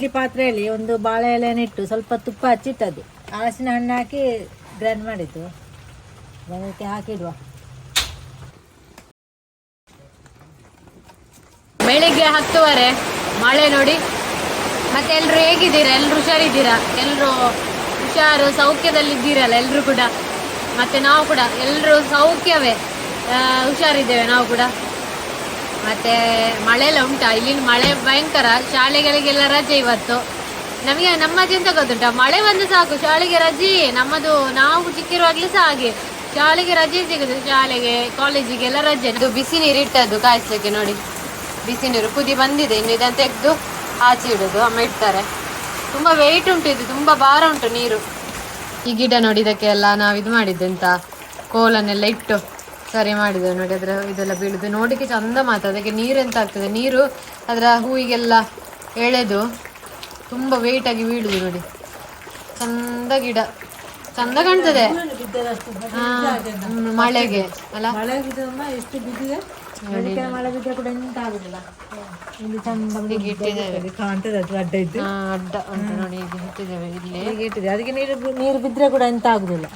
ಈ ಪಾತ್ರೆಯಲ್ಲಿ ಒಂದು ಬಾಳೆ ಎಲೆನಿಟ್ಟು ಸ್ವಲ್ಪ ತುಪ್ಪ ಹಚ್ಚಿಟ್ಟದ್ದು, ಹಲಸಿನ ಹಣ್ಣು ಹಾಕಿ ಗ್ರೈಂಡ್ ಮಾಡಿದ್ದು, ಅದಕ್ಕೆ ಹಾಕಿಡುವ. ಬೆಳಿಗ್ಗೆ 10:30 ಮಳೆ ನೋಡಿ. ಮತ್ತೆ ಎಲ್ರು ಹೇಗಿದ್ದೀರಾ? ಎಲ್ರು ಹುಷಾರಿದ್ದೀರಾ? ಎಲ್ರು ಹುಷಾರು ಸೌಖ್ಯದಲ್ಲಿದ್ದೀರಲ್ಲ ಎಲ್ರು ಕೂಡ. ಮತ್ತೆ ನಾವು ಕೂಡ ಎಲ್ರು ಸೌಖ್ಯವೇ, ಹುಷಾರಿದ್ದೇವೆ ನಾವು ಕೂಡ. ಮತ್ತೆ ಮಳೆ ಎಲ್ಲ ಉಂಟಾ? ಇಲ್ಲಿನ ಮಳೆ ಭಯಂಕರ. ಶಾಲೆಗಳಿಗೆಲ್ಲ ರಜೆ ಇವತ್ತು. ನಮಗೆ ನಮ್ಮದು ಎಂತ ಗೊತ್ತುಂಟ, ಮಳೆ ಬಂದು ಸಾಕು ಶಾಲೆಗೆ ರಜೆ. ನಮ್ಮದು ನಾವು ಚಿಕ್ಕಿರುವಾಗಲೂ ಸಹ ಹಾಗೆ, ಶಾಲೆಗೆ ರಜೆ ಸಿಗುದು, ಶಾಲೆಗೆ ಕಾಲೇಜಿಗೆಲ್ಲ ರಜೆ. ಇದು ಬಿಸಿ ನೀರು ಇಟ್ಟದ್ದು ಕಾಯಿಸ್ಲಿಕ್ಕೆ ನೋಡಿ. ಬಿಸಿ ನೀರು ಕುದಿ ಬಂದಿದೆ, ಇನ್ನು ಇದನ್ನು ತೆಗೆದು ಆಚೆ ಇಡೋದು, ಅಮ್ಮ ಇಡ್ತಾರೆ. ತುಂಬ ವೆಯ್ಟ್ ಉಂಟು ಇದು, ತುಂಬ ಭಾರ ಉಂಟು ನೀರು. ಈ ಗಿಡ ನೋಡಿ, ಇದಕ್ಕೆ ಎಲ್ಲ ನಾವು ಇದು ಮಾಡಿದ್ದು ಅಂತ ಕೋಲನ್ನೆಲ್ಲ ಇಟ್ಟು ಸರಿ ಮಾಡಿದ್ದೇವೆ ನೋಡಿ. ಅದರ ಇದೆಲ್ಲ ಬೀಳುದು ನೋಡಿಕ್ಕೆ ಚಂದ ಮಾತ್ರ. ಅದಕ್ಕೆ ನೀರು ಎಂತ ಆಗ್ತದೆ, ನೀರು ಅದರ ಹೂವಿಗೆಲ್ಲ ಎಳೆದು ತುಂಬ ವೆಯ್ಟ್ ಆಗಿ ಬೀಳುದು ನೋಡಿ. ಚಂದ ಗಿಡ, ಚಂದ ಕಾಣ್ತದೆ ಮಳೆಗೆ ಅಲ್ಲ. ಎಷ್ಟು ಬಿದ್ದಿದೆ, ಮಳೆ ಬಿದ್ದರೆ ಕೂಡ ಎಂತ ಆಗುದಿಲ್ಲ. ಇಲ್ಲಿ ಚಂದ ಕಾಣ್ತದೆ, ಅದು ಅಡ್ಡ ಇದ್ದು ಅಡ್ಡ ಉಂಟು ನೋಡಿ. ಈಗ ಇಟ್ಟಿದ್ದೇವೆ ಇಲ್ಲಿ, ಈಗ ಇಟ್ಟಿದೆ. ಅದಕ್ಕೆ ನೀರು ಬಿದ್ದರೆ ಕೂಡ ಎಂತ ಆಗುದಿಲ್ಲ.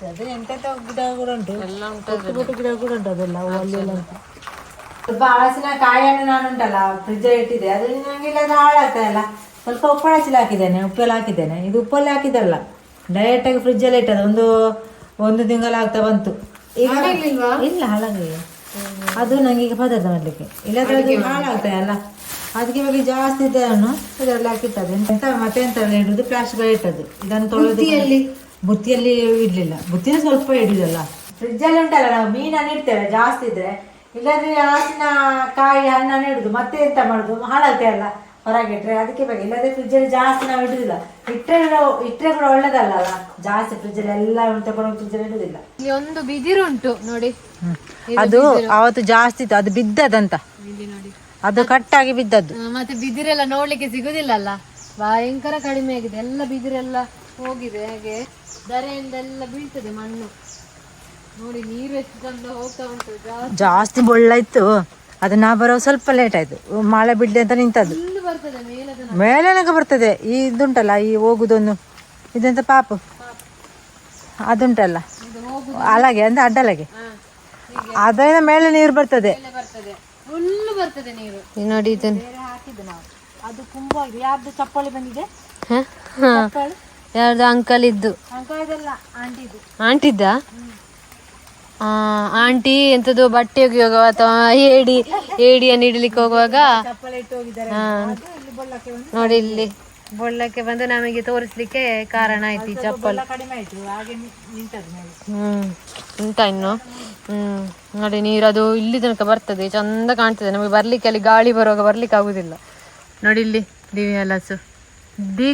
ಅದೇ ಎಂತೆಂತ ಗಿಡ ಕೂಡ ಉಂಟು, ಎಲ್ಲ ಉಂಟು ಗಿಡ ಕೂಡ ಉಂಟು. ಅದೆಲ್ಲ ಅಲ್ಲೆಲ್ಲ ಉಂಟು. ಸ್ವಲ್ಪ ಹಲಸಿನ ಕಾಯನ್ನು ನಾನು ಉಂಟಲ್ಲ ಫ್ರಿಜ್ ಇಟ್ಟಿದೆ, ಅದು ನಂಗೆ ಇಲ್ಲಾಂದ್ರೆ ಹಾಳಾಗ್ತದಲ್ಲ. ಸ್ವಲ್ಪ ಉಪ್ಪಳ ಚೀಲ ಹಾಕಿದ್ದೇನೆ, ಉಪ್ಪೆಲ್ಲ ಹಾಕಿದ್ದೇನೆ. ಇದು ಉಪ್ಪಲ್ಲಿ ಹಾಕಿದ್ದಲ್ಲ, ಡೈರೆಕ್ಟಾಗಿ ಫ್ರಿಜ್ಜಲ್ಲಿ ಇಟ್ಟದ್ದು. ಒಂದು ತಿಂಗಳು ಆಗ್ತಾ ಬಂತು. ಈಗ ಇಲ್ಲ ಹಾಳಾಗಿಲ್ಲ ಅದು. ನಂಗೆ ಈಗ ಪದಾರ್ಥ ಮಾಡ್ಲಿಕ್ಕೆ ಇಲ್ಲಾಂದ್ರೆ ಅದು ಹಾಳಾಗ್ತದೆ ಅಲ್ಲ. ಅದಕ್ಕೆ ಇವಾಗ ಜಾಸ್ತಿ ಇದನ್ನು ಇದರಲ್ಲಿ ಹಾಕಿಟ್ಟದ್ದು. ಎಂತ ಮತ್ತೆ ಎಂತ ಇಡುದು, ಪ್ಲಾಸ್ಟಿಕ್ ಇಟ್ಟದ್ದು. ಇದನ್ನು ತೊಳೆದು ಬುತ್ತಿಯಲ್ಲಿ ಇಡ್ಲಿಲ್ಲ, ಬುತ್ತಿನ ಸ್ವಲ್ಪ ಇಡುದಲ್ಲ. ಫ್ರಿಜ್ಜಲ್ಲಿ ಉಂಟಲ್ಲ, ನಾವು ಮೀನನ್ನು ಇಡ್ತೇವೆ ಜಾಸ್ತಿ ಇದ್ರೆ. ಇಲ್ಲಾಂದ್ರೆ ಹಲಸಿನ ಕಾಯಿ ಹಣ್ಣನ್ನು ಇಡುದು, ಮತ್ತೆ ಎಂತ ಮಾಡುದು, ಹಾಳಾಗ್ತೇ ಅಲ್ಲ ಹೊರಗೆ ಇಟ್ರೆ. ಅದಕ್ಕೆ ಬೇಕು. ಇಲ್ಲಾಂದ್ರೆ ಫ್ರಿಜ್ಜಲ್ಲಿ ಜಾಸ್ತಿ ನಾವು ಇಡುದಿಲ್ಲ. ಇಟ್ರೆ ಕೂಡ ಒಳ್ಳೇದಲ್ಲ ಅಲ್ಲ, ಜಾಸ್ತಿ ಫ್ರಿಜ್ಜಲ್ಲಿ ಎಲ್ಲ ತಗೊಂಡು ಫ್ರಿಜ್ಜಲ್ಲಿ ಇಡುದಿಲ್ಲ. ಇಲ್ಲಿ ಒಂದು ಬಿದಿರು ಉಂಟು ನೋಡಿ, ಅದು ಅವತ್ತು ಜಾಸ್ತಿ ಇತ್ತು, ಅದು ಬಿದ್ದದಂತ. ಅದು ಕಟ್ಟಾಗಿ ಬಿದ್ದದ್ದು. ಮತ್ತೆ ಬಿದಿರೆಲ್ಲ ನೋಡ್ಲಿಕ್ಕೆ ಸಿಗುದಿಲ್ಲ ಅಲ್ಲ, ಭಯಂಕರ ಕಡಿಮೆ ಆಗಿದೆ. ಎಲ್ಲ ಬಿದಿರೆಲ್ಲ ಹೋಗಿದೆ, ಹಾಗೆ ಧರೆಯಿಂದೆಲ್ಲ ಬೀಳ್ತದೆ ಮಣ್ಣು ನೋಡಿ. ನೀರು ಎಷ್ಟು ಚಂದ ಹೋಗ್ತಾ ಉಂಟು, ಜಾಸ್ತಿ ಬೊಳ್ಳ ಇತ್ತು. ಅದು ನಾ ಬರೋ ಸ್ವಲ್ಪ ಲೇಟ್ ಆಯ್ತು, ಮಳೆ ಬಿಡ್ಲಿ ಅಂತ ನಿಂತದ್ದು. ಬರ್ತದೆ ಮೇಲೆನಕ ಬರ್ತದೆ. ಈ ಇದುಂಟಲ್ಲ, ಈ ಹೋಗುದೊಂದು ಇದೆಂತ ಪಾಪು ಅದುಂಟಲ್ಲ, ಅಲಗೆ ಅಂದ್ರೆ ಅಡ್ಡಲಗೆ, ಅದರಿಂದ ಮೇಲೆ ನೀರು ಬರ್ತದೆ. ಫುಲ್ಲು ಬರ್ತದೆ ನೀರು ನೋಡಿ. ಇದನ್ನು ಹಾಕಿದ್ದು ನಾವು. ಅದು ಕುಂಭ ಯಾರ್ದು ಚಪ್ಪಲಿ ಬಂದಿದೆ, ಯಾರ್ದು ಅಂಕಲ್ ಇದ್ದು, ಆಂಟಿದ್ದ. ಆಂಟಿ ಎಂತದ್ದು ಬಟ್ಟೆ ಒಗೆಯುವಾಗ ಅಥವಾ ಏಡಿಯನ್ನು ಇಡ್ಲಿಕ್ಕೆ ಹೋಗುವಾಗ ನೋಡಿ ಇಲ್ಲಿ ಬೊಳ್ಳಕ್ಕೆ ಬಂದು ನಮಗೆ ತೋರಿಸ್ಲಿಕ್ಕೆ ಕಾರಣ ಆಯ್ತು ಈ ಚಪ್ಪಲಿ. ಉಂಟ ಇನ್ನು ನೋಡಿ ನೀರು. ಅದು ಇಲ್ಲಿ ತನಕ ಬರ್ತದೆ, ಚಂದ ಕಾಣ್ತದೆ ನಮಗೆ. ಬರ್ಲಿಕ್ಕೆ ಅಲ್ಲಿ ಗಾಳಿ ಬರುವಾಗ ಬರ್ಲಿಕ್ಕೆ ಆಗುದಿಲ್ಲ ನೋಡಿ. ಇಲ್ಲಿ ದಿವ್ಯ ಹಲಸು, ಜಿ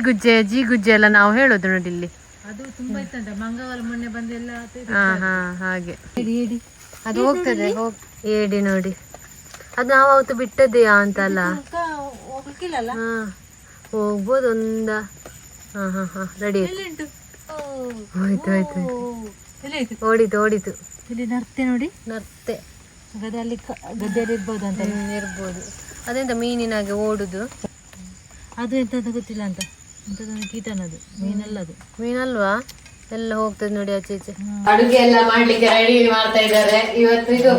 ಗುಜ್ಜೆ ಎಲ್ಲ ನಾವು ಹೇಳೋದು ನೋಡಿ. ಇಲ್ಲಿ ಅದು ತುಂಬಾ ಇತ್ತಂತ, ಮಂಗವಾರ ಮೊನ್ನೆ ಬಂದೆಲ್ಲ. ಹಾಗೆ ಅದು ಹೋಗ್ತದೆ. ಏಡಿ ನೋಡಿ, ಅದು ನಾವು ಅವತ್ತು ಬಿಟ್ಟದ್ದೆಯಾ ಅಂತಲ್ಲ, ಹೋಗ್ಬೋದು ಒಂದ. ರೆಡಿ ಆಯ್ತು. ಓಡಿತು. ಇಲ್ಲಿ ನರ್ತೆ ನೋಡಿ, ನರ್ತೆ ಗದ್ದೆಯಲ್ಲಿ ಇರ್ಬೋದು ಅಂತ. ಇರ್ಬೋದು. ಅದೆಂತ ಮೀನಿನಾಗೆ ಓಡುದು, ಅದು ಎಂತ ಗೊತ್ತಿಲ್ಲ ಅಂತ. ಕೀಟನದು, ಮೀನಲ್ವಾ? ಎಲ್ಲ ಹೋಗ್ತದೆ ನೋಡಿ ಆಚೆ ಈಚೆ. ಅಡುಗೆ ಎಲ್ಲ ಮಾಡ್ಲಿಕ್ಕೆ ರೆಡಿ ಮಾಡ್ತಾ ಇದ್ದಾರೆ ಇವತ್ತು. ಇದು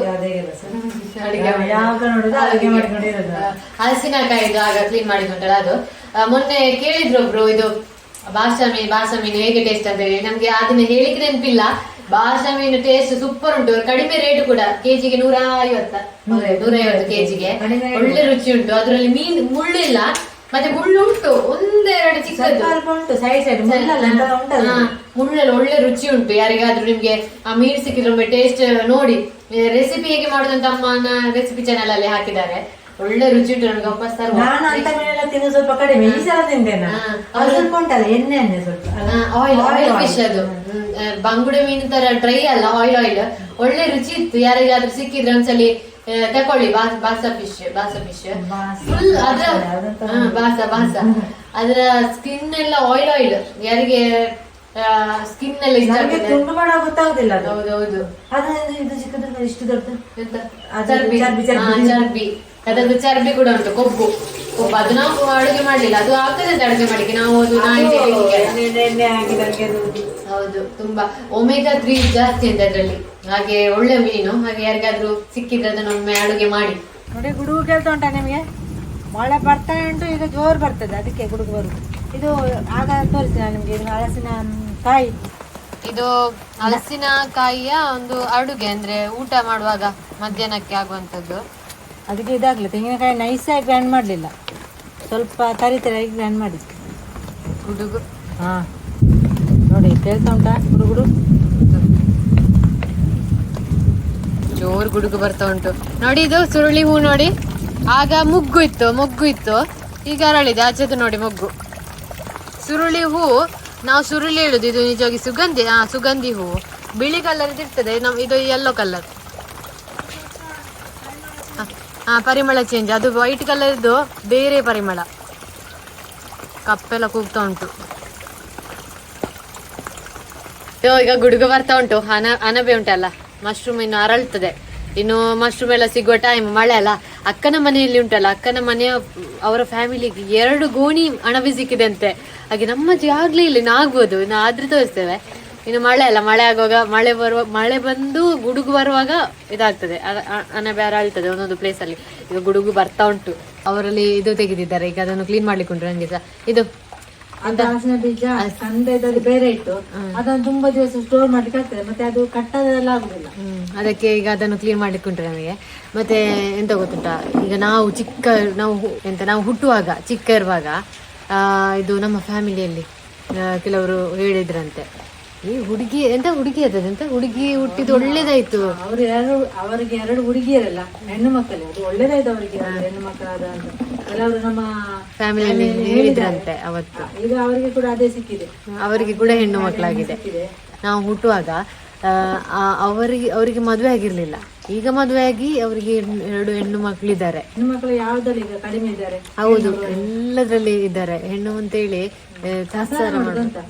ಹಲಸಿನಕಾಯಿದು ಆಗ ಕ್ಲೀನ್ ಮಾಡಿದ್ದುಂಟಲ್ಲ ಅದು. ಮೊನ್ನೆ ಕೇಳಿದ್ರು ಒಬ್ರು, ಇದು ಭಾಷಾ ಮೀನು ಹೇಗೆ ಟೇಸ್ಟ್ ಅಂತ ಹೇಳಿ. ನಮ್ಗೆ ಅದನ್ನ ಹೇಳಿಕ್ಕೆ ನೆನಪಿಲ್ಲ. ಭಾಷಾ ಮೀನು ಟೇಸ್ಟ್ ಸೂಪರ್ ಉಂಟು, ಕಡಿಮೆ ರೇಟ್ ಕೂಡ. ಕೆಜಿಗೆ 150 ಕೆಜಿಗೆ. ಒಳ್ಳೆ ರುಚಿ ಉಂಟು. ಅದರಲ್ಲಿ ಮೀನು ಮುಳ್ಳು ಇಲ್ಲ, ಮತ್ತೆ ಮುಳ್ಳು ಉಂಟು, ಒಂದೆರಡು ಚಿಕ್ಕದು ಸೈಡ್ ಮುಳ್ಳೆಲ್ಲ ಒಳ್ಳೆ ರುಚಿ ಉಂಟು. ಯಾರಿಗಾದ್ರೂ ನಿಮ್ಗೆ ಆ ಮೀನು ಸಿಕ್ಕಿದ್ರೆ ಟೇಸ್ಟ್ ನೋಡಿ. ರೆಸಿಪಿ ಹೇಗೆ ಮಾಡುದಂತ ಅಮ್ಮನ ರೆಸಿಪಿ ಚಾನಲ್ ಅಲ್ಲಿ ಹಾಕಿದ್ದಾರೆ. ಒಳ್ಳೆ ರುಚಿ ಉಂಟು. ನನಗೆ ವಾಪಸ್ ತಿನ್ನು ಸ್ವಲ್ಪ ಕಡಿಮೆ. ಈ ಸಲ ತಿಂದೇನೆ, ಸ್ವಲ್ಪ ಉಂಟಲ್ಲ ಎಣ್ಣೆ ಸ್ವಲ್ಪ ಆಯಿಲ್ ಫಿಶ್. ಅದು ಬಂಗುಡೆ ಮೀನು ತರ ಡ್ರೈ ಅಲ್ಲ, ಆಯಿಲ್. ಒಳ್ಳೆ ರುಚಿ ಇತ್ತು. ಯಾರಿಗಾದ್ರೂ ಸಿಕ್ಕಿದ್ರೆ ಒಂದ್ಸಲಿ ತಕೊಳ್ಳಿ. ಬಾಸಾ ಫಿಶ್ ಫುಲ್ ಬಾಸ. ಅದರ ಸ್ಕಿನ್ ಎಲ್ಲ ಆಯಿಲ್. ಯಾರಿಗೆ ಸ್ಕಿನ್ ಎಲ್ಲ ಇಷ್ಟ ತುಂಡು ಮಾಡೋ ಗೊತ್ತಾಗುದಿಲ್ಲ. ಹೌದೌದು. ಇದು ಚಿಕ್ಕದ್ರ ಇಷ್ಟು ದೊಡ್ಡ ಚರ್ಬಿ. ಅದರದ್ದು ಚರ್ಬಿ ಕೂಡ ಉಂಟು, ಕೊಬ್ಬು. ಅದು ನಾವು ಅಡುಗೆ ಮಾಡ್ಲಿಲ್ಲ, ಅದು ಆಗ್ತದೆ ಅಂತ ಅಡುಗೆ ಮಾಡಿಕ್ಕೆ ನಾವು ಎಣ್ಣೆ ಹಾಕಿದಂಗೆ ಅದು. ಹೌದು, ತುಂಬಾ ಒಮೆಗಾ 3 ಜಾಸ್ತಿ ಅಂತ ಅದ್ರಲ್ಲಿ, ಹಾಗೆ ಒಳ್ಳೆ ಮೀನು. ಹಾಗೆ ಯಾರಿಗಾದ್ರೂ ಸಿಕ್ಕಿದ್ರೆ ಅದನ್ನೊಮ್ಮೆ ಅಡುಗೆ ಮಾಡಿ ನೋಡಿ. ಗುಡುಗು ಕೇಳ್ತಾ ಉಂಟಾ ನಿಮಗೆ? ಮಳೆ ಬರ್ತಾ ಉಂಟು, ಈಗ ಜೋರು ಬರ್ತದೆ, ಅದಕ್ಕೆ ಗುಡುಗು ಬರುದು. ಇದು ಆಗ ತೋರಿಸಿ ನಾನು ನಿಮ್ಗೆ, ಇದು ಹಲಸಿನ ಕಾಯಿ. ಇದು ಹಲಸಿನಕಾಯಿಯ ಒಂದು ಅಡುಗೆ, ಅಂದ್ರೆ ಊಟ ಮಾಡುವಾಗ ಮಧ್ಯಾಹ್ನಕ್ಕೆ ಆಗುವಂಥದ್ದು. ಅದಕ್ಕೆ ಇದಾಗಲಿ, ತೆಂಗಿನಕಾಯಿ ನೈಸಾಗಿ ಗ್ರೈಂಡ್ ಮಾಡಲಿಲ್ಲ, ಸ್ವಲ್ಪ ತರಿತರಾಗಿ ಗ್ರೈಂಡ್ ಮಾಡಿದ್ವಿ. ಗುಡುಗು ಹಾಂ ನೋಡಿ, ಕೇಳ್ತಾ ಉಂಟಾ ಗುಡುಗುಡು? ಜೋರು ಗುಡುಗು ಬರ್ತಾ ಉಂಟು ನೋಡಿ. ಇದು ಸುರುಳಿ ಹೂ ನೋಡಿ, ಆಗ ಮೊಗ್ಗು ಇತ್ತು, ಈಗ ಅರಳಿದೆ ಆಚೆದು ನೋಡಿ ಮೊಗ್ಗು. ಸುರುಳಿ ಹೂ ನಾವು ಸುರುಳಿ ಹೇಳುದು, ಇದು ನಿಜವಾಗಿ ಸುಗಂಧಿ ಹೂ. ಬಿಳಿ ಕಲರ್ ಇರ್ತದೆ, ಇದು ಯೆಲ್ಲೋ ಕಲರ್. ಪರಿಮಳ ಚೇಂಜ್, ಅದು ವೈಟ್ ಕಲರ್ ಇದ್ದು ಬೇರೆ ಪರಿಮಳ. ಕಪ್ಪೆಲ್ಲ ಕೂಗ್ತಾ ಉಂಟು. ಈಗ ಗುಡುಗು ಬರ್ತಾ ಉಂಟು. ಅನಬೆ ಉಂಟಲ್ಲ, ಮಶ್ರೂಮ್ ಇನ್ನು ಅರಳ್ತದೆ. ಇನ್ನು ಮಶ್ರೂಮ್ ಎಲ್ಲ ಸಿಗುವ ಟೈಮ್, ಮಳೆ ಅಲ್ಲ. ಅಕ್ಕನ ಮನೆಯಲ್ಲಿ ಉಂಟಲ್ಲ, ಅಕ್ಕನ ಮನೆಯ ಅವರ ಫ್ಯಾಮಿಲಿಗೆ 2 ಗೋಣಿ ಅಣಬೆ ಸಿಕ್ಕಿದೆ ಅಂತೆ. ಹಾಗೆ ನಮ್ಮಜ್ಜಿ ಆಗ್ಲೇ ಇಲ್ಲ, ಇನ್ನು ಆಗ್ಬೋದು, ಇನ್ನು ಆದ್ರೆ ತೋರಿಸ್ತೇವೆ. ಇನ್ನು ಮಳೆ ಅಲ್ಲ, ಮಳೆ ಆಗುವಾಗ ಮಳೆ ಬಂದು ಗುಡುಗು ಬರುವಾಗ ಇದಾಗ್ತದೆ, ಅಣಬೆ ಅರಳ್ತದೆ ಒಂದೊಂದು ಪ್ಲೇಸ್ ಅಲ್ಲಿ. ಈಗ ಗುಡುಗು ಬರ್ತಾ ಉಂಟು. ಅವರಲ್ಲಿ ಇದು ತೆಗೆದಿದ್ದಾರೆ, ಈಗ ಅದನ್ನು ಕ್ಲೀನ್ ಮಾಡ್ಲಿಕ್ಕೆ ಉಂಟು ನಂಗೆ ಸಹ. ಇದು ಹಲಸಿನ ಬೀಜ ಕಂದದಲ್ಲಿ ಬೇರೆ ಇಟ್ಟು ಅದನ್ನು ತುಂಬಾ ದಿವಸ ಸ್ಟೋರ್ ಮಾಡ್ಲಿಕ್ಕೆ ಆಗ್ತದೆ, ಮತ್ತೆ ಅದು ಕಟ್ಟೋದೆಲ್ಲ ಆಗುದಿಲ್ಲ. ಅದಕ್ಕೆ ಈಗ ಅದನ್ನು ಕ್ಲೀನ್ ಮಾಡ್ಲಿಕ್ಕೆ ಉಂಟು ನಮಗೆ. ಮತ್ತೆ ಎಂತ ಗೊತ್ತುಂಟಾ, ಈಗ ನಾವು ಹುಟ್ಟುವಾಗ ಚಿಕ್ಕ ಇರುವಾಗ ಇದು ನಮ್ಮ ಫ್ಯಾಮಿಲಿಯಲ್ಲಿ ಕೆಲವರು ಹೇಳಿದ್ರಂತೆ, ಈ ಹುಡುಗಿ ಹುಡುಗಿ ಹುಟ್ಟಿದ್ದು ಒಳ್ಳೇದಾಯ್ತು. ಅವರಿಗೆ 2 ಹುಡುಗಿಯರಲ್ಲ, ಹೆಣ್ಣು ಮಕ್ಕಳೇ, ಅದು ಒಳ್ಳೇದಾಯ್ತು ಅವರಿಗೆ, ಹೆಣ್ಣು ಮಕ್ಕಳಾದ ಅಂತ ಕೆಲವರು ನಮ್ಮ ಫ್ಯಾಮಿಲಿಯಲ್ಲಿ ಹೇಳಿದ್ರಂತೆ ಅವತ್ತು. ಈಗ ಅವರಿಗೆ ಕೂಡ ಅದೇ ಸಿಕ್ಕಿದೆ, ಅವರಿಗೆ ಕೂಡ ಹೆಣ್ಣು ಮಕ್ಕಳಾಗಿದೆ. ನಾವು ಹುಟ್ಟುವಾಗ ಅವರಿಗೆ ಮದುವೆ ಆಗಿರ್ಲಿಲ್ಲ, ಈಗ ಮದುವೆ ಆಗಿ ಅವರಿಗೆ 2 ಹೆಣ್ಣು ಮಕ್ಕಳಿದ್ದಾರೆ. ಹೆಣ್ಣು ಮಕ್ಕಳು ಯಾವ್ದ್ರಲ್ಲಿ ಈಗ ಕಡಿಮೆ ಇದ್ದಾರೆ? ಹೌದು, ಎಲ್ಲದ್ರಲ್ಲಿ ಇದ್ದಾರೆ ಹೆಣ್ಣು ಅಂತೇಳಿ ಶಾಸ್ತ್ರ ಮಾಡುದು.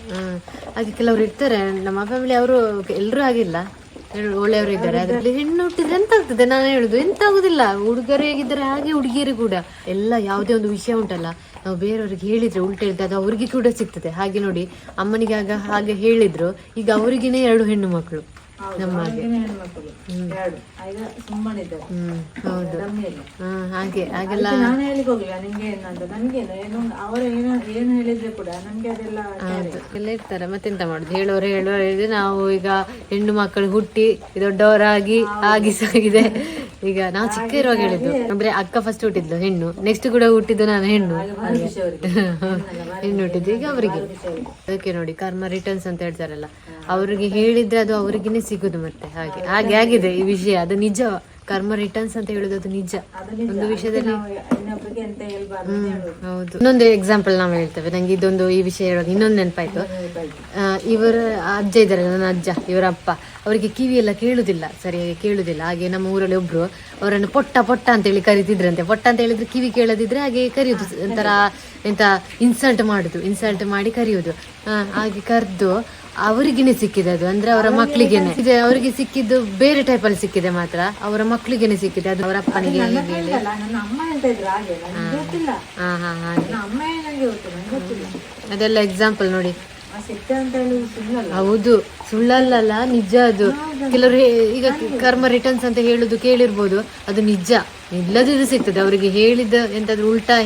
ಹಾಗೆ ಕೆಲವರು ಇರ್ತಾರೆ ನಮ್ಮ ಫ್ಯಾಮಿಲಿ, ಅವರು ಎಲ್ಲರೂ ಆಗಿಲ್ಲ, ಒಳ್ಳೆಯವರು ಇದ್ದಾರೆ. ಅದರಲ್ಲಿ ಹೆಣ್ಣು ಹುಟ್ಟಿದ್ರೆ ಎಂತ ಆಗ್ತದೆ, ನಾನು ಹೇಳುದು ಎಂತ ಆಗುದಿಲ್ಲ. ಹುಡುಗರು ಹೇಗಿದ್ದಾರೆ ಹಾಗೆ ಹುಡುಗಿಯರು ಕೂಡ. ಎಲ್ಲ ಯಾವುದೇ ಒಂದು ವಿಷಯ ಉಂಟಲ್ಲ, ನಾವು ಬೇರೆಯವ್ರಿಗೆ ಹೇಳಿದ್ರೆ ಉಲ್ಟ ಹೇಳಿದ್ರೆ ಅದು ಅವರಿಗೆ ಕೂಡ ಸಿಗ್ತದೆ. ಹಾಗೆ ನೋಡಿ, ಅಮ್ಮನಿಗೆ ಆಗ ಹಾಗೆ ಹೇಳಿದ್ರು, ಈಗ ಅವರಿಗೇನೆ 2 ಹೆಣ್ಣು ಮಕ್ಕಳು ನಮ್ಮ ಹಾಗೆ. ಹೌದು, ಹಾಗೆ ಹಾಗೆಲ್ಲ ನಾನು ಹೇಳಿಕ್ ಹೋಗಿಲ್ಲ ನಿಮ್ಗೆ ಏನಂತ, ನನ್ಗೇನು ಅವರು ಏನು ಹೇಳಿದ್ರೆ ಕೂಡ ನಮ್ಗೆ ಅದೆಲ್ಲ ಎಲ್ಲ ಇರ್ತಾರೆ. ಮತ್ತೆಂತ ಮಾಡುದು, ಹೇಳೋರು ನಾವು ಈಗ ಹೆಣ್ಣು ಮಕ್ಕಳು ಹುಟ್ಟಿ ದೊಡ್ಡವರಾಗಿ ಸಾಗಿದೆ. ಈಗ ನಾವು ಚಿಕ್ಕ ಇರುವಾಗ ಹೇಳಿದ್ದು, ಅಂದ್ರೆ ಅಕ್ಕ ಫಸ್ಟ್ ಹುಟ್ಟಿದ್ಲು ಹೆಣ್ಣು, ನೆಕ್ಸ್ಟ್ ಕೂಡ ಹುಟ್ಟಿದ್ದು ನಾನು ಹೆಣ್ಣು ಹುಟ್ಟಿದ್ದು. ಈಗ ಅವರಿಗೆ ಅದಕ್ಕೆ ನೋಡಿ ಕರ್ಮ ರಿಟರ್ನ್ಸ್ ಅಂತ ಹೇಳ್ತಾರಲ್ಲ, ಅವ್ರಿಗೆ ಹೇಳಿದ್ರೆ ಅದು ಅವರಿಗೇನೆ ಸಿಗುದು. ಮತ್ತೆ ಹಾಗೆ ಆಗಿದೆ ಈ ವಿಷಯ. ಅದು ನಿಜ, ಕರ್ಮ ರಿಟರ್ನ್ಸ್ ಅಂತ ಹೇಳುದು ಅದು ನಿಜ ಒಂದು ವಿಷಯದಲ್ಲಿ. ಹೌದು. ಇನ್ನೊಂದು ಎಕ್ಸಾಂಪಲ್ ನಾವು ಹೇಳ್ತೇವೆ. ನಂಗೆ ಈ ವಿಷಯ ಹೇಳುವಾಗ ಇನ್ನೊಂದು ನೆನಪಾಯ್ತು. ಇವರ ಅಜ್ಜ ಇದ್ದಾರೆ, ನನ್ನ ಅಜ್ಜ, ಇವರ ಅಪ್ಪ, ಅವರಿಗೆ ಕಿವಿ ಎಲ್ಲ ಸರಿಯಾಗಿ ಕೇಳುದಿಲ್ಲ. ಹಾಗೆ ನಮ್ಮ ಊರಲ್ಲಿ ಒಬ್ರು ಅವರನ್ನು ಪೊಟ್ಟ ಅಂತೇಳಿ ಕರೀತಿದ್ರಂತೆ. ಪೊಟ್ಟ ಅಂತ ಹೇಳಿದ್ರೆ ಕಿವಿ ಕೇಳದಿದ್ರೆ ಹಾಗೆ ಕರೆಯುದು, ಒಂಥರ ಇನ್ಸಲ್ಟ್ ಮಾಡಿ ಕರೆಯುದು. ಹಾಗೆ ಕರೆದು ಅವರಿಗೇನೆ ಸಿಕ್ಕಿದೆ ಅದು, ಅಂದ್ರೆ ಅವರ ಮಕ್ಕಳಿಗೇನೆ. ಅವರಿಗೆ ಸಿಕ್ಕಿದ್ದು ಬೇರೆ ಟೈಪ್ ಅಲ್ಲಿ ಸಿಕ್ಕಿದೆ, ಮಾತ್ರ ಅವರ ಮಕ್ಕಳಿಗೇನೆ ಸಿಕ್ಕಿದೆ. ಅದು ಅವರ ಅಪ್ಪನಿಗೆ ಅದೆಲ್ಲ ಎಕ್ಸಾಂಪಲ್ ನೋಡಿ. ಹೌದು, ಸುಳ್ಳಲ್ಲ, ನಿಜ ಅದು. ಕೆಲವರು ಈಗ ಕರ್ಮ ರಿಟರ್ನ್ಸ್ ಅಂತ ಹೇಳುದು ಕೇಳಿರ್ಬೋದು, ಅದು ನಿಜ. ಇಲ್ಲದಿದ್ದು ಸಿಗ್ತದೆ ಅವರಿಗೆ. ಹೇಳಿದ ಎಂತಾದ್ರೂ ಉಲ್ಟಾ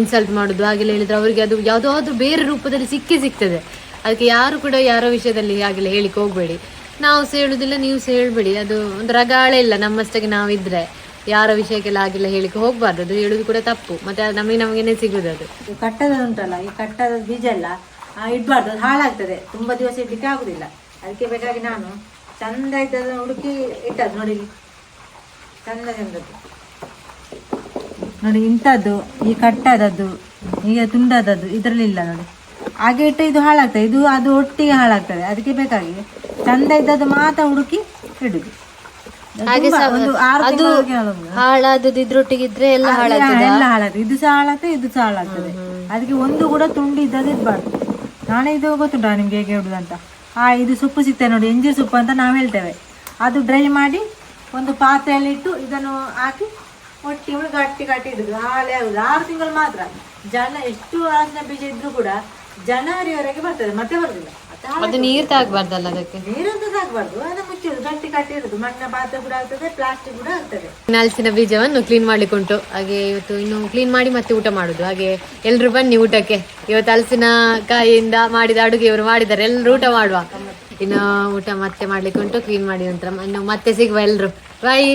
ಇನ್ಸಲ್ಟ್ ಮಾಡುದು ಹಾಗೆಲ್ಲ ಹೇಳಿದ್ರೆ ಅವರಿಗೆ ಅದು ಯಾವುದಾದ್ರೂ ಬೇರೆ ರೂಪದಲ್ಲಿ ಸಿಗ್ತದೆ. ಅದಕ್ಕೆ ಯಾರು ಕೂಡ ಯಾರೋ ವಿಷಯದಲ್ಲಿ ಹಾಗೆಲ್ಲ ಹೇಳಿಕ್ಕೆ ಹೋಗ್ಬೇಡಿ. ನಾವು ಹೇಳುದಿಲ್ಲ, ನೀವು ಹೇಳ್ಬೇಡಿ. ಅದು ಒಂದು ರಗಾಳೆ ಇಲ್ಲ, ನಮ್ಮಷ್ಟಕ್ಕೆ ನಾವಿದ್ರೆ ಯಾರ ವಿಷಯಕ್ಕೆಲ್ಲ ಹಾಗೆಲ್ಲ ಹೇಳಿಕ್ಕೆ ಹೋಗ್ಬಾರ್ದು. ಅದು ಹೇಳುದು ಕೂಡ ತಪ್ಪು. ಮತ್ತೆ ನಮಗೇನೆ ಸಿಗುದು ಅದು. ಕಟ್ಟದ ಉಂಟಲ್ಲ, ಈ ಕಟ್ಟದ ಬೀಜ ಎಲ್ಲ ಇಡ್ಬಾರ್ದು, ಅದು ಹಾಳಾಗ್ತದೆ. ತುಂಬಾ ದಿವಸ ಇಡ್ಲಿಕ್ಕೆ ಆಗುದಿಲ್ಲ. ಅದಕ್ಕೆ ಬೇಕಾಗಿ ನಾನು ಚಂದ ಇದ್ದದನ್ನು ಹುಡುಕಿ ಇಟ್ಟದ್ದು ನೋಡಿ, ಚಂದದ್ದು ನೋಡಿ. ಇಂಥದ್ದು ಈ ಕಟ್ಟದದ್ದು ಈಗ ತುಂಡದದ್ದು ಇದರಲ್ಲಿ ಇಲ್ಲ ನೋಡಿ. ಹಾಗೆ ಇಟ್ಟು ಇದು ಹಾಳಾಗ್ತದೆ, ಇದು ಅದು ಒಟ್ಟಿಗೆ ಹಾಳಾಗ್ತದೆ. ಅದಕ್ಕೆ ಬೇಕಾಗಿ ಚಂದ ಇದ್ದದ್ದು ಮಾತ್ರ ಹುಡುಕಿ ಇಡುದು. ಹಾಳಾದದ್ರೊಟ್ಟಿಗಿದ್ರೆ ಎಲ್ಲ ಹಾಳಾಗ್ತದೆ. ಇದು ಸಹ ಹಾಳಾಗ್ತದೆ. ಅದಕ್ಕೆ ಒಂದು ಕೂಡ ತುಂಡಿ ಇದ್ದದ್ದು ಇರ್ಬಾರ್ದು. ನಾಳೆ ಇದು ಗೊತ್ತುಂಟ ನಿಮ್ಗೆ ಹೇಗೆ ಇಡುದಂತ. ಇದು ಸೊಪ್ಪು ಸಿಗ್ತದೆ ನೋಡಿ, ಎಂಜಿರ್ ಸೊಪ್ಪು ಅಂತ ನಾವು ಹೇಳ್ತೇವೆ. ಅದು ಡ್ರೈ ಮಾಡಿ ಒಂದು ಪಾತ್ರೆಯಲ್ಲಿ ಇಟ್ಟು ಇದನ್ನು ಹಾಕಿ ಒಟ್ಟಿ ಗಟ್ಟಿ ಗಟ್ಟಿ ಇಡುದು ಹಾಳೆ ಆಗುದು 6 ತಿಂಗಳು ಮಾತ್ರ. ಎಷ್ಟು ಹಲಸಿನ ಬೀಜ ಇದ್ರು ಕೂಡ ಜನವರಿವರೆಗೆ ಬರ್ತದೆ, ಮತ್ತೆ ಬರುದಿಲ್ಲ. ಅದು ನೀರ್ ತಾಗಬಾರ್ದಲ್ಲ ಅದಕ್ಕೆ, ನೀರಂತ ತಾಗಬಾರ್ದು. ಅದನ್ನ ಮುಚ್ಚುದು ಗಟ್ಟಿ ಗಟ್ಟಿ ಇರುದು. ಮಣ್ಣಿನ ಪಾತ್ರೆ ಕೂಡ ಆಗ್ತದೆ, ಪ್ಲಾಸ್ಟಿಕ್ ಕೂಡ ಆಗ್ತದೆ. ಹಲಸಿನ ಬೀಜವನ್ನು ಕ್ಲೀನ್ ಮಾಡ್ಲಿಕ್ಕೆ ಉಂಟು. ಹಾಗೆ ಇವತ್ತು ಇನ್ನು ಕ್ಲೀನ್ ಮಾಡಿ ಮತ್ತೆ ಊಟ ಮಾಡುದು. ಹಾಗೆ ಎಲ್ರು ಬನ್ನಿ ಊಟಕ್ಕೆ. ಇವತ್ತು ಹಲಸಿನ ಕಾಯಿಯಿಂದ ಮಾಡಿದ ಅಡುಗೆ ಇವರು ಮಾಡಿದ್ದಾರೆ, ಎಲ್ರು ಊಟ ಮಾಡುವ. ಇನ್ನು ಊಟ ಮತ್ತೆ ಮಾಡ್ಲಿಕ್ಕೆ ಉಂಟು. ಕ್ಲೀನ್ ಮಾಡಿ ನಂತರ ಇನ್ನು ಮತ್ತೆ ಸಿಗುವ ಎಲ್ರು. ಬಾಯ್.